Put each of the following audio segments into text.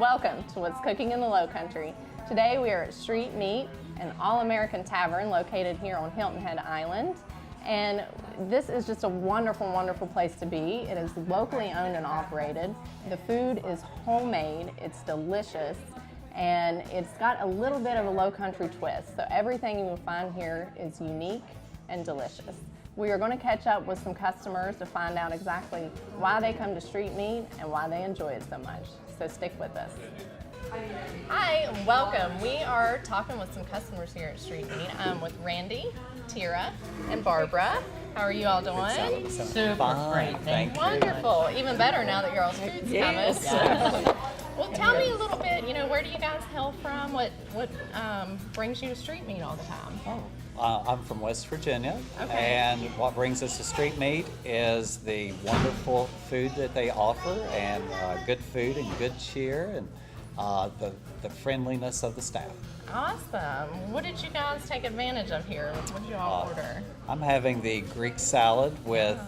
Welcome to What's Cooking in the Low Country. Today we are at Street Meat, an all-American tavern located here on Hilton Head Island. And this is just a wonderful, wonderful place to be. It is locally owned and operated. The food is homemade, it's delicious, and it's got a little bit of a low country twist. So everything you will find here is unique and delicious. We are going to catch up with some customers to find out exactly why they come to Street Meat and why they enjoy it so much. So stick with us. Hi, and welcome. We are talking with some customers here at Street Meat. I'm with Randy, Tira, and Barbara. How are you all doing? Super great, thank you. Wonderful. Even better now that your all's food's coming. Yes. Well, tell me a little bit, where do you guys hail from? What brings you to Street Meat all the time? I'm from West Virginia, Okay. and what brings us to Street Meat is the wonderful food that they offer, and good food and good cheer, and the friendliness of the staff. Awesome. What did you guys take advantage of here? What did you all order? I'm having the Greek salad with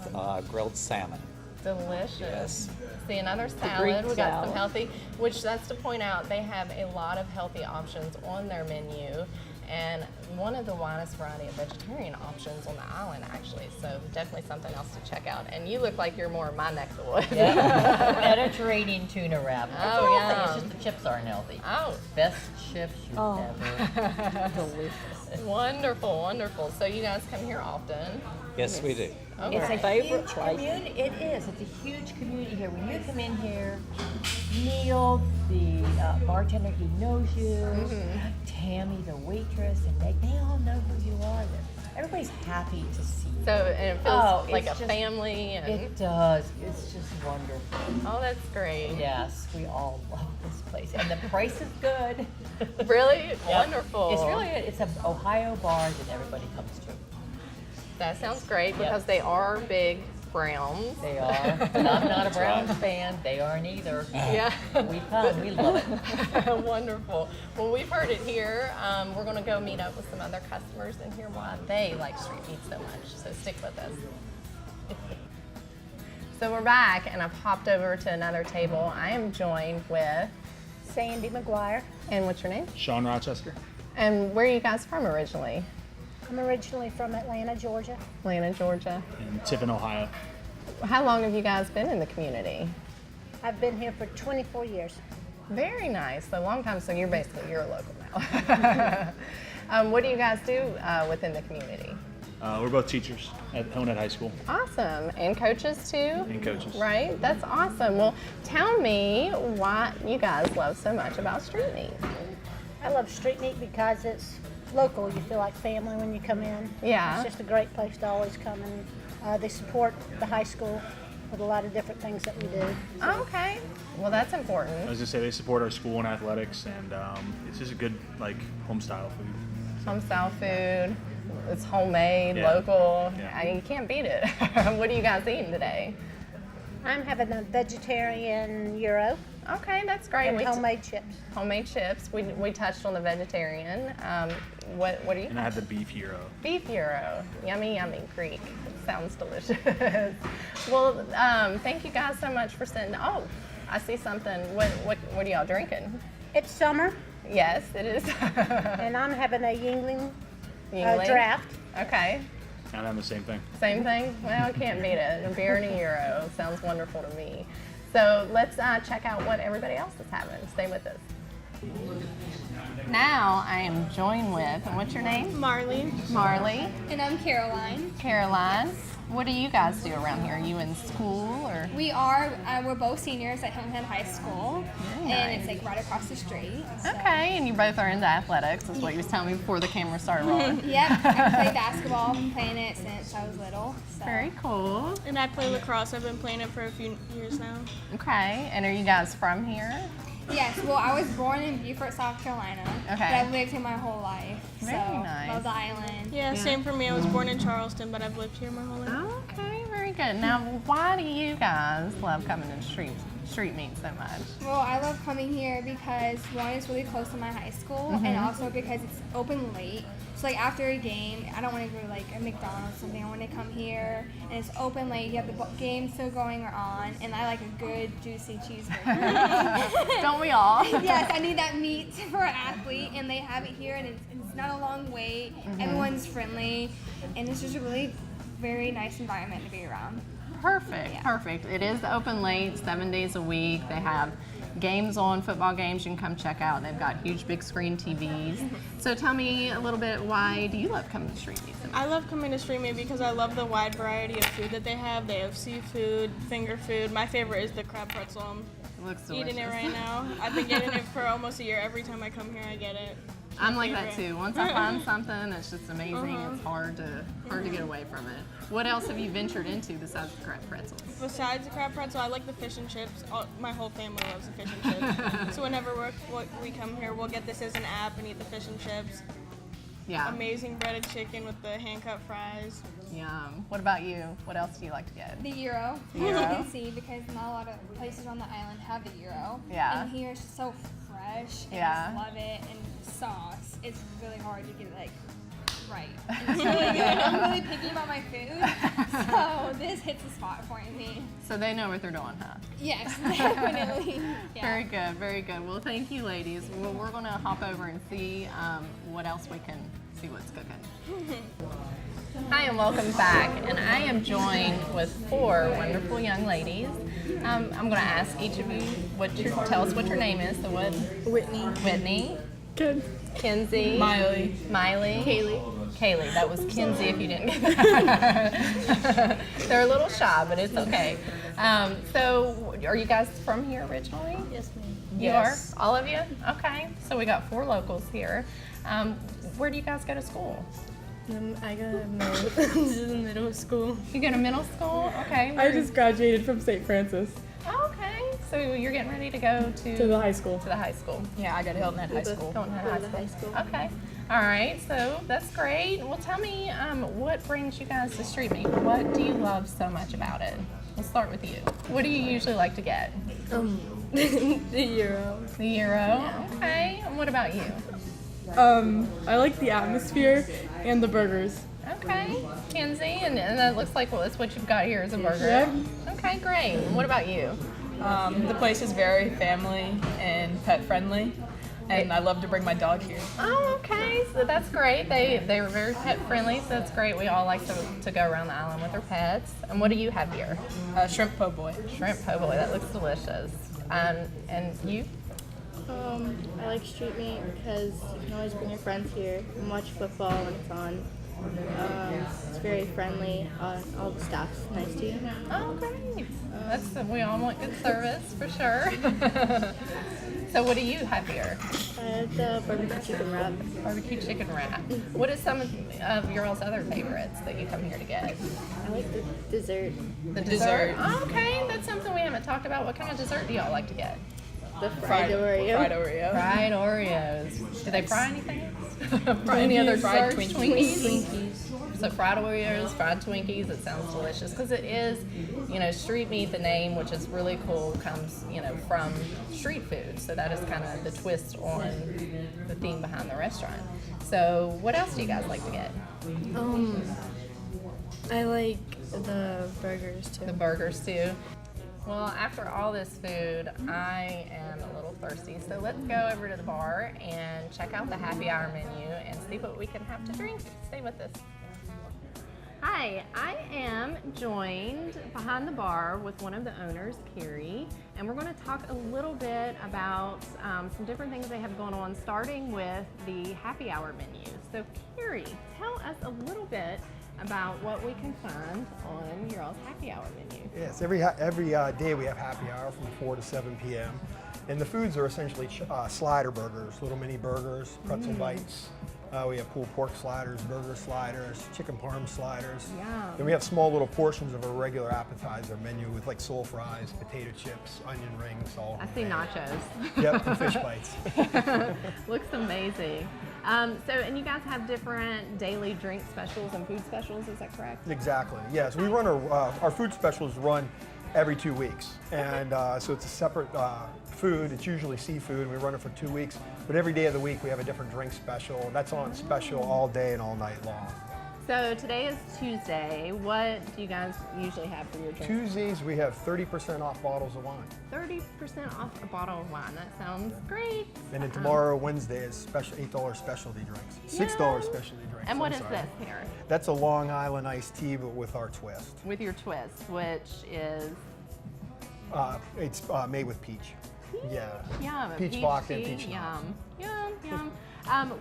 grilled salmon. Delicious. Yes. See, another salad. We got some healthy, which that's to point out, they have a lot of healthy options on their menu, and one of the widest variety of vegetarian options on the island, actually. So definitely something else to check out. And you look like you're more my neck of the woods. Yeah. Mediterranean tuna wrap. Oh, yeah. It's just the chips aren't healthy. Oh. Best chips you've ever. Delicious. Wonderful, wonderful. So you guys come here often? Yes, we do. Okay. It's a huge community. It is. It's a huge community here. When you come in here, Neil, the bartender, he knows you. Tammy, the waitress, and they all know who you are. Everybody's happy to see you. So, and it feels like a family. And It does. It's just wonderful. oh, that's great. Yes, we all love this place. And the price is good. Really? Yep. Wonderful. It's really good. It's an Ohio bar that everybody comes to. That sounds great because they are big Browns. They are. And I'm not a Browns fan. They aren't either. Yeah. We come. We love it. Wonderful. Well, we've heard it here. We're going to go meet up with some other customers and hear why they like Street Meat so much. So stick with us. So we're back, and I've hopped over to another table. I am joined with Sandy McGuire. And what's your name? Sean Rochester. And where are you guys from originally? I'm originally from Atlanta, Georgia. Atlanta, Georgia. In Tiffin, Ohio. How long have you guys been in the community? I've been here for 24 years. Very nice. So a long time. So you're a local now. What do you guys do within the community? We're both teachers at Hilton Head High School. Awesome. And coaches too? And coaches. Right? That's awesome. Well, tell me why you guys love so much about Street Meat. I love Street Meat because it's local. You feel like family when you come in. Yeah. It's just a great place to always come, and they support the high school with a lot of different things that we do. Oh, okay. Well, that's I important. was gonna say they support our school in athletics, and it's just a good home style food. Home style food. It's homemade, Yeah. local. Yeah. You can't beat it. What are you guys eating today? I'm having a vegetarian gyro Okay, that's great. and homemade chips. Homemade chips. We touched on the vegetarian. What are you? And I had the beef gyro. Beef gyro. Yummy, yummy. Greek. Sounds delicious. Well, thank you guys so much for sending. Oh, I see something. What are y'all drinking? It's summer, Yes, it is. and I'm having a Yingling Yingling? draft. Okay. And I'm the same thing. Same thing? Well, I can't beat it. A beer and a gyro. Sounds wonderful to me. So let's check out what everybody else is having. Stay with us. Now I am joined with, and what's your name? Marley. Marley. And I'm Caroline. Caroline. What do you guys do around here? Are you in school or? We're both seniors at Hilton Head High School. Very And nice. it's right across the street. So. Okay, and you both are into athletics, is what you was telling me before the camera started rolling. Yep, I play basketball. I've been playing it since I was little. So. Very cool. And I play lacrosse. I've been playing it for a few years now. Okay, and are you guys from here? Yes, well, I was born in Beaufort, South Carolina. Okay. But I've lived here my whole life. Very so, nice. love the island. Yeah, same for me. I was born in Charleston, but I've lived here my whole life. Okay, very good. Now, why do you guys love coming to Street street meat so much? Well, I love coming here because one, it's really close to my high school, and also because it's open late. So like after a game, I don't want to go to like a McDonald's or something. I want to come here, and it's open late. You have the game still going on, and I like a good juicy cheeseburger. Don't we all? Yes, I need that meat for an athlete, and they have it here, and it's not a long wait. Everyone's friendly, and it's just a really very nice environment to be around. Perfect, Yeah. perfect. It is open late, 7 days a week. They have games on, football games you can come check out. They've got huge big screen TVs. So tell me a little bit, why do you love coming to Street Meat so much? I love coming to Street Meat because I love the wide variety of food that they have. They have seafood, finger food. My favorite is the crab pretzel. I'm It looks delicious. eating it right now. I've been getting it for almost a year. Every time I come here, I get it. I'm like that favorite. too. Once I find something, it's just amazing. It's hard to get away from it. What else have you ventured into besides the crab pretzels? Besides the crab pretzel, I like the fish and chips. My whole family loves the fish and chips. So whenever we come here, we'll get this as an app and eat the fish and chips. Yeah. Amazing breaded chicken with the hand-cut fries. Yum. What about you? What else do you like to get? The gyro, Gyro? as you can see, because not a lot of places on the island have the gyro. Yeah. And here it's just so fresh. And Yeah. I just love it. And sauce, it's really hard to get it like right. And it's really good. I'm really picky about my food, so this hits the spot for me. So they know what they're doing, huh? Yes, definitely. Yeah. Very good, very good. Well, thank you, ladies. Well, we're going to hop over and see what else we can see what's cooking. Hi, and welcome back. And I am joined with 4 wonderful young ladies. I'm going to ask each of you tell us what your name is. So what? Whitney. Good. Kinsey. Miley. Kaylee. That was Kinsey if you didn't get that. They're a little shy, but it's okay. So, are you guys from here originally? Yes, ma'am. You are? All of you? Okay. So, we got 4 locals here. Where do you guys go to school? I go to middle school. You go to middle school? Okay. I just graduated from St. Francis Oh, okay. So, you're getting ready to go to the high school. to the high school. Yeah, I got Hilton at high school. Going to high school. Okay. All right. So that's great. Well, tell me, what brings you guys to Street Meat? What do you love so much about it? We'll start with you. What do you usually like to get? The Euro. The Euro. Okay. And what about you? I like the atmosphere and the burgers. Okay. Kinsey, and that looks like that's what you've got here is a burger. Yep. Okay, great. And what about you? The place is very family and pet friendly, and I love to bring my dog here. Oh, okay. So that's great. They were very pet friendly, so that's great. We all like to go around the island with our pets. And what do you have here? Shrimp po' boy. Shrimp po' boy. That looks delicious. And you? I like Street Meat because you can always bring your friends here and watch football when it's on. It's very friendly. All the staff's nice to you. Oh, great. We all want good service for sure. So what do you have here? I have the barbecue chicken wrap. Barbecue chicken wrap. What is some of your all's other favorites that you come here to get? I like the dessert. The dessert. Oh, okay, that's something we haven't talked about. What kind of dessert do y'all like to get? The fried Oreo. Fried Oreo. Fried Oreos. Do they fry anything else? Fry any other Fried desserts? Twinkies. So fried Oreos, fried Twinkies, it sounds delicious because it is, Street Meat, the name, which is really cool, comes, from street food. So that is kind of the twist on the theme behind the restaurant. So what else do you guys like to get? I like the burgers too. The burgers too. Well, after all this food, I am a little thirsty. So let's go over to the bar and check out the happy hour menu and see what we can have to drink. Stay with us. Hi, I am joined behind the bar with one of the owners, Carrie, and we're going to talk a little bit about some different things they have going on, starting with the happy hour menu. So Carrie, tell us a little bit about what we can find on your all's happy hour menu. Yes, every day we have happy hour from 4 to 7 p.m. And the foods are essentially slider burgers, little mini burgers, pretzel bites. We have pulled pork sliders, burger sliders, chicken parm sliders. Yeah. Then we have small little portions of a regular appetizer menu with like soul fries, potato chips, onion rings, all. I see nachos. Yep, and fish bites. Looks amazing. And you guys have different daily drink specials and food specials, is that correct? Exactly. Yes, we run our food specials run every 2 weeks. And so it's a separate food. It's usually seafood. We run it for 2 weeks. But every day of the week we have a different drink special. That's on special all day and all night long. So today is Tuesday. What do you guys usually have for your drinks? Tuesdays we have 30% off bottles of wine. 30% off a bottle of wine. That sounds great. And then tomorrow, Wednesday, is special $8 specialty drinks. $6 specialty drinks. And what I'm is sorry. this here? That's a Long Island iced tea, but with our twist. With your twist, which is It's made with peach. Yeah. yum. Peach vodka and tea, peach yum. Yum, yum.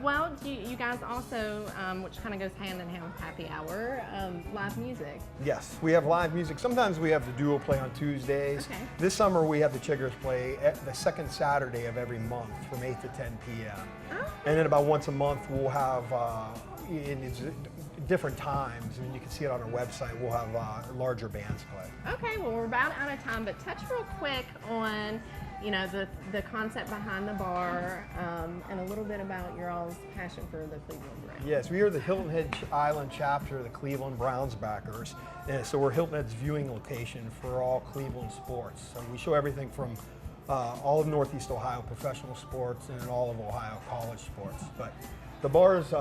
Well, you guys also, which kind of goes hand in hand with happy hour, live music. Yes, we have live music. Sometimes we have the duo play on Tuesdays. Okay. This summer we have the Chiggers play the second Saturday of every month from 8 to 10 p.m. Oh. And then about once a month we'll have, in different times, and you can see it on our website, we'll have larger bands play. Okay, well, we're about out of time, but touch real quick on, you know, the concept behind the bar, and a little bit about your all's passion for the Cleveland Browns. Yes, we are the Hilton Head Island chapter of the Cleveland Browns backers. And so we're Hilton Head's viewing location for all Cleveland sports. So we show everything from all of Northeast Ohio professional sports and all of Ohio college sports. But the bar is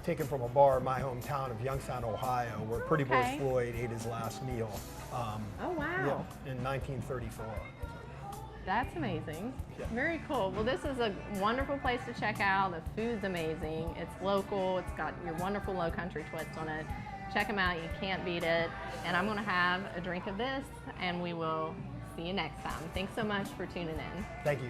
taken from a bar in my hometown of Youngstown, Ohio, where Pretty Boy Floyd ate his last meal. Oh, wow. Yeah, in 1934. That's amazing. Yeah. Very cool. Well, this is a wonderful place to check out. The food's amazing. It's local. It's got your wonderful low country twist on it. Check them out. You can't beat it. And I'm going to have a drink of this, and we will see you next time. Thanks so much for tuning in. Thank you.